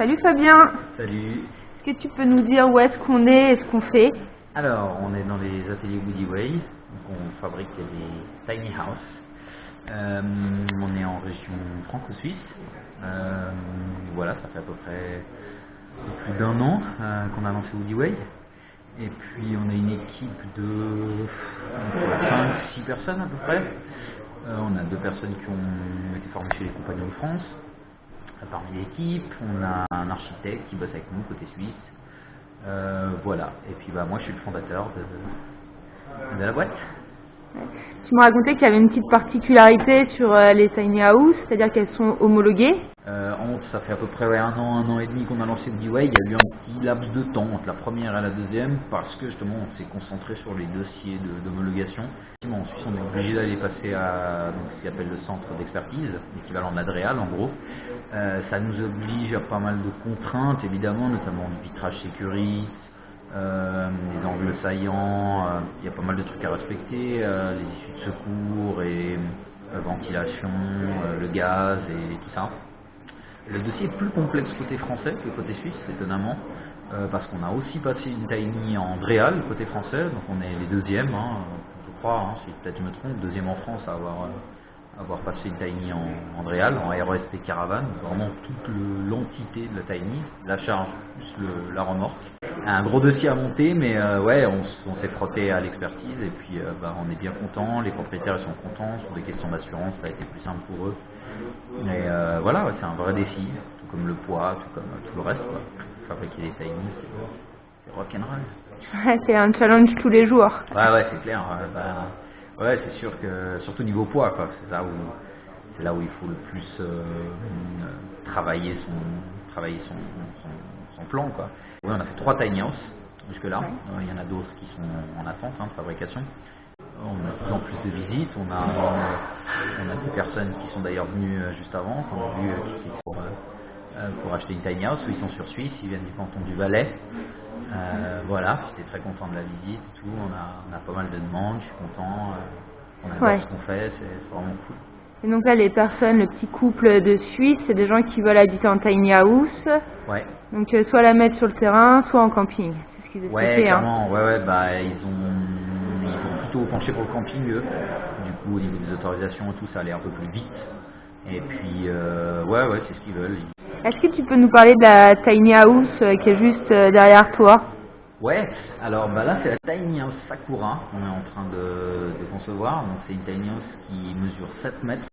Salut Fabien. Salut. Est-ce que tu peux nous dire où est-ce qu'on est et ce qu'on fait? Alors, on est dans les ateliers Woody Way, donc on fabrique des tiny house. On est en région franco-suisse. Voilà, ça fait à peu près plus d'un an qu'on a lancé Woody Way. Et puis on a une équipe de 5-6 personnes à peu près. On a 2 personnes qui ont été formées chez les Compagnons de France. Parmi l'équipe, on a un architecte qui bosse avec nous côté suisse. Voilà. Et puis moi je suis le fondateur de la boîte. Tu m'as raconté qu'il y avait une petite particularité sur les tiny house, c'est-à-dire qu'elles sont homologuées. Ça fait à peu près un an et demi qu'on a lancé Woody Way. Il y a eu un petit laps de temps entre la première et la deuxième parce que justement on s'est concentré sur les dossiers d'homologation. En Suisse, on est obligé d'aller passer à ce qu'on appelle le centre d'expertise, l'équivalent de l'ADREAL en gros. Ça nous oblige à pas mal de contraintes évidemment, notamment du vitrage sécurité, les angles saillants, il y a pas mal de trucs à respecter, les issues de secours et ventilation, le gaz et tout ça. Le dossier est plus complexe côté français que côté suisse, étonnamment, parce qu'on a aussi passé une tiny en DREAL côté français, donc on est les deuxièmes, je crois, si peut-être je me trompe, deuxième en France à avoir passé une tiny en DREAL, en REST caravane, vraiment toute l'entité de la tiny, la charge plus la remorque. Un gros dossier à monter, mais ouais, on s'est frotté à l'expertise et puis on est bien content, les propriétaires ils sont contents, sur des questions d'assurance ça a été plus simple pour eux. Mais voilà, c'est un vrai défi, tout comme le poids, tout comme tout le reste, quoi. Fabriquer des tiny, c'est rock'n'roll. C'est un challenge tous les jours. Ouais, c'est clair. Ouais, c'est sûr que surtout niveau poids, quoi. C'est là où il faut le plus travailler son plan, quoi. Oui, on a fait 3 tiny house jusque là. Il y en a d'autres qui sont en attente de fabrication. On a de plus en plus de visites. On a des personnes qui sont d'ailleurs venues juste avant, qu'on a vu qui sont pour acheter une tiny house, où ils sont sur Suisse, ils viennent du canton du Valais. Voilà, j'étais très content de la visite et tout. On a pas mal de demandes, je suis content. On adore ce qu'on fait, c'est vraiment cool. Et donc là, les personnes, le petit couple de Suisse, c'est des gens qui veulent habiter en tiny house. Ouais. Donc soit la mettre sur le terrain, soit en camping. C'est ce qu'ils expliquaient. Ouais, clairement. Ils ont plutôt penché pour le camping, eux. Du coup, au niveau des autorisations et tout, ça allait un peu plus vite. Et puis, ouais, c'est ce qu'ils veulent. Est-ce que tu peux nous parler de la tiny house qui est juste derrière toi? Ouais, alors là c'est la tiny house Sakura qu'on est en train de concevoir. Donc c'est une tiny house qui mesure 7 mètres.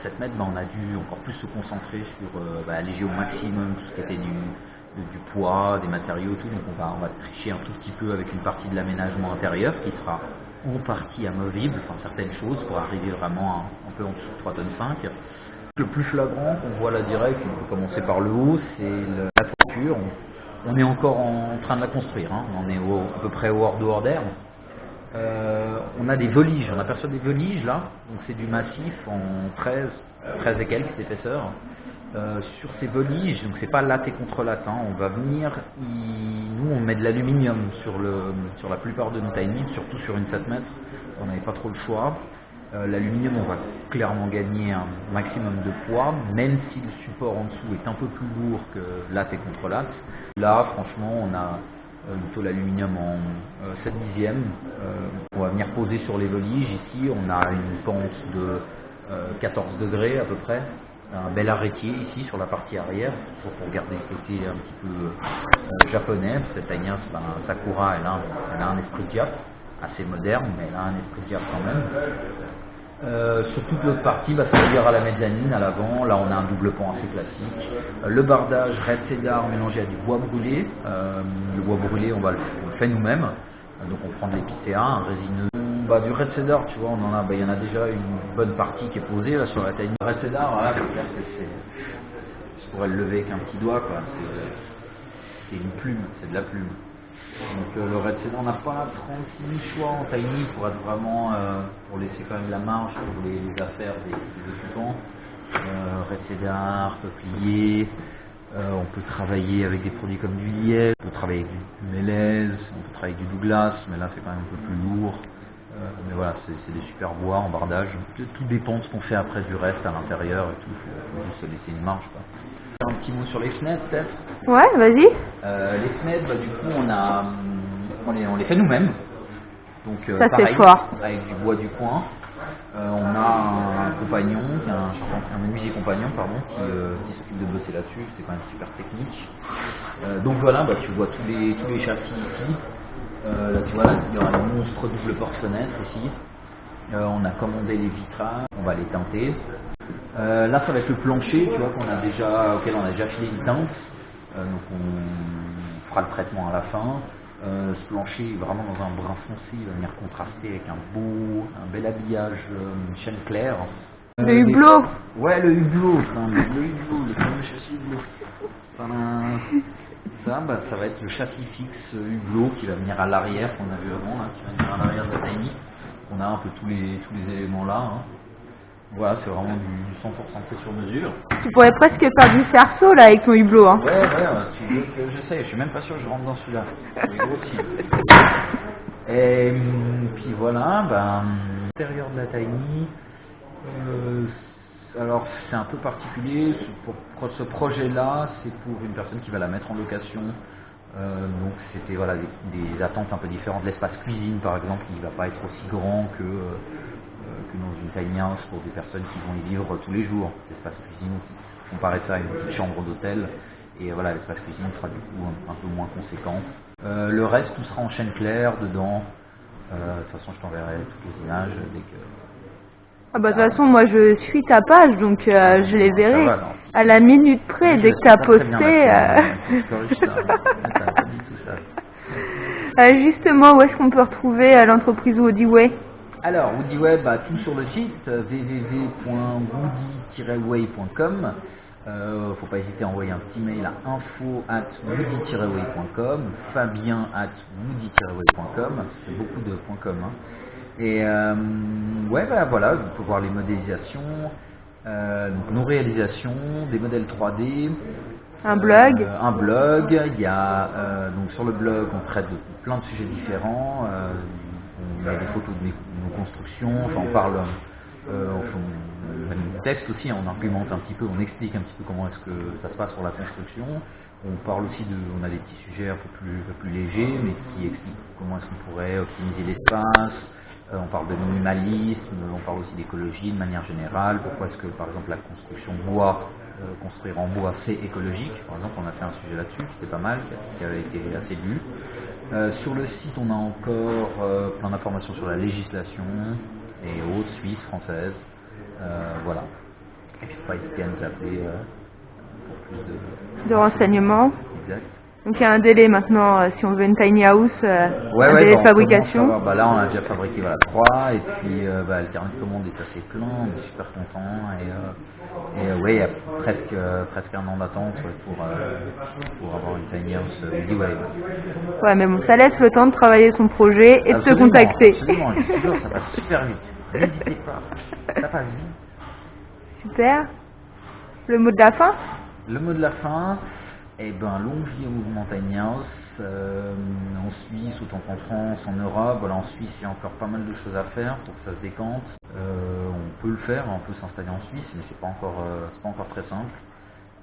7 mètres, on a dû encore plus se concentrer sur alléger au maximum tout ce qui était du poids, des matériaux et tout. Donc on va tricher un tout petit peu avec une partie de l'aménagement intérieur qui sera en partie amovible, enfin certaines choses pour arriver vraiment un peu en dessous de 3,5 tonnes. Le plus flagrant qu'on voit là direct, on peut commencer par le haut, c'est la toiture. On est encore en train de la construire, on est à peu près au dehors d'air. On a des voliges, on aperçoit des voliges là, donc c'est du massif en 13 et quelques d'épaisseur. Sur ces voliges, donc c'est pas latte et contre latte, on va venir, nous on met de l'aluminium sur la plupart de nos tiny, surtout sur une 7 mètres, on n'avait pas trop le choix. L'aluminium, on va clairement gagner un maximum de poids, même si le support en dessous est un peu plus lourd que latte et contre latte. Là, franchement, on a une tôle aluminium en 7 dixièmes. On va venir poser sur les voliges. Ici, on a une pente de 14 degrés à peu près. Un bel arrêtier ici sur la partie arrière, pour garder le côté un petit peu japonais. Cette tiny house, Sakura, elle a un esprit Jap, assez moderne, mais elle a un esprit Jap quand même. Sur toute l'autre partie, ça veut dire à la mezzanine, à l'avant, là on a un double pan assez classique. Le bardage red cedar mélangé à du bois brûlé. Le bois brûlé, on le fait nous-mêmes. Donc on prend de l'épicéa, un résineux. Du red cedar, tu vois, il y en a déjà une bonne partie qui est posée là sur la tiny. Le red cedar, voilà, je pourrais le lever avec un petit doigt, quoi. C'est une plume, c'est de la plume. Donc le red cedar, on n'a pas 36 000 choix en tiny pour être vraiment, pour laisser quand même la marge pour les affaires des occupants. Red cedar, peuplier, on peut travailler avec des produits comme du liège, on peut travailler avec du mélèze, on peut travailler avec du Douglas, mais là c'est quand même un peu plus lourd. Mais voilà, c'est des super bois en bardage. Tout dépend de ce qu'on fait après du reste à l'intérieur et tout, faut juste se laisser une marge, quoi. Un petit mot sur les fenêtres peut-être. Ouais, vas-y. Les fenêtres, du coup, on les fait nous-mêmes. Donc Ça, pareil, c'est fort. avec du bois du coin. On a un compagnon, un menuisier compagnon, qui s'occupe de bosser là-dessus. C'est quand même super technique. Donc voilà, tu vois tous les châssis ici. Là, tu vois, là, il y aura un monstre double porte-fenêtre ici. On a commandé les vitrages, on va les teinter. Là, ça va être le plancher, tu vois, auquel on a déjà filé une teinte. Donc on fera le traitement à la fin. Ce plancher est vraiment dans un brun foncé, il va venir contraster avec un bel habillage chêne clair. Le hublot. Ouais, le hublot, le fameux châssis hublot. Ça va être le châssis fixe hublot qui va venir à l'arrière, qu'on a vu avant, là, qui va venir à l'arrière de la Tiny. On a un peu tous les éléments là. Voilà, c'est vraiment du 100% fait sur mesure. Tu pourrais presque faire du cerceau là avec ton hublot. Hein. Ouais, tu veux que j'essaye, je suis même pas sûr que je rentre dans celui-là. Il est grossi. Et puis voilà, l'intérieur de la Tiny, alors c'est un peu particulier, pour ce projet-là, c'est pour une personne qui va la mettre en location. Donc c'était des attentes un peu différentes. L'espace cuisine par exemple, il ne va pas être aussi grand que dans une tiny house pour des personnes qui vont y vivre tous les jours. L'espace cuisine, comparer ça à une petite chambre d'hôtel, et voilà, l'espace cuisine sera du coup un peu moins conséquent. Le reste, tout sera en chêne clair dedans. De toute façon, je t'enverrai tous les images dès que... De toute façon, moi je suis ta page, donc je les verrai à la minute près, dès que tu as posté. Justement, où est-ce qu'on peut retrouver l'entreprise Woodyway? Alors, Woodyway, tout sur le site www.woody-way.com. Faut pas hésiter à envoyer un petit mail à info@woody-way.com, fabien@woody-way.com. C'est beaucoup de .com. Et voilà, vous pouvez voir les modélisations, donc nos réalisations, des modèles 3D. Un blog. Un blog. Il y a donc sur le blog, on traite de plein de sujets différents. On a des photos de nos constructions. Enfin, on parle. On teste aussi, on argumente un petit peu, on explique un petit peu comment est-ce que ça se passe sur la construction. On parle aussi on a des petits sujets un peu plus légers, mais qui expliquent comment est-ce qu'on pourrait optimiser l'espace. On parle de minimalisme, on parle aussi d'écologie de manière générale. Pourquoi est-ce que, par exemple, la construction bois, construire en bois, c'est écologique? Par exemple, on a fait un sujet là-dessus, c'était pas mal, qui avait été assez lu. Sur le site, on a encore plein d'informations sur la législation et autres, suisse, française. Voilà. Et puis, pas hésiter à nous appeler pour plus de renseignements. Exact. Donc il y a un délai maintenant, si on veut une tiny house, un délai de fabrication. Là on a déjà fabriqué 3, et puis le carnet de commande est assez plein, on est super content, et il y a presque un an d'attente pour avoir une tiny house Woodyway. Ouais, mais bon, ça laisse le temps de travailler son projet et de te contacter. Absolument, toujours, ça passe super vite, n'hésitez pas, ça passe vite. Super. Le mot de la fin? Le mot de la fin, longue vie au mouvement Tiny House, en Suisse autant qu'en France, en Europe. Voilà, en Suisse il y a encore pas mal de choses à faire pour que ça se décante. On peut le faire, on peut s'installer en Suisse, mais c'est pas encore très simple.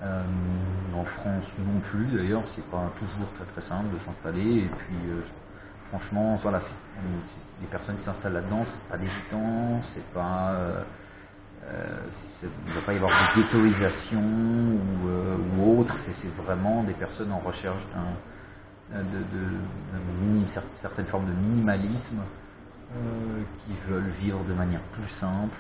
En France non plus d'ailleurs, c'est pas toujours très simple de s'installer. Et puis franchement, voilà, les personnes qui s'installent là-dedans, c'est pas des gitans, c'est pas il ne va pas y avoir de ghettoisation ou autre, c'est vraiment des personnes en recherche d'une certaine forme de minimalisme, qui veulent vivre de manière plus simple,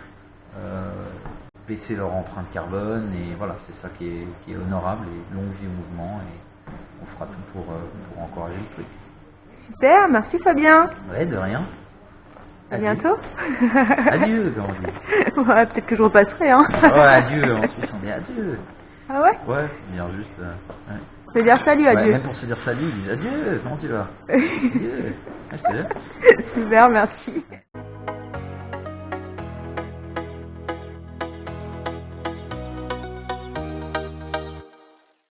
baisser leur empreinte carbone, et voilà, c'est ça qui est honorable, et longue vie au mouvement, et on fera tout pour encourager le truc. Super, merci Fabien. Ouais, de rien. À bientôt. Adieu, comme on dit. Ouais, peut-être que je repasserai, hein. Ouais, adieu, en Suisse on dit adieu. Ah ouais? Ouais, bien juste. Ouais. Se dire salut, adieu. Ouais, même pour se dire salut, ils disent adieu, comment tu vas? Adieu. Ah, je te laisse. Super, merci.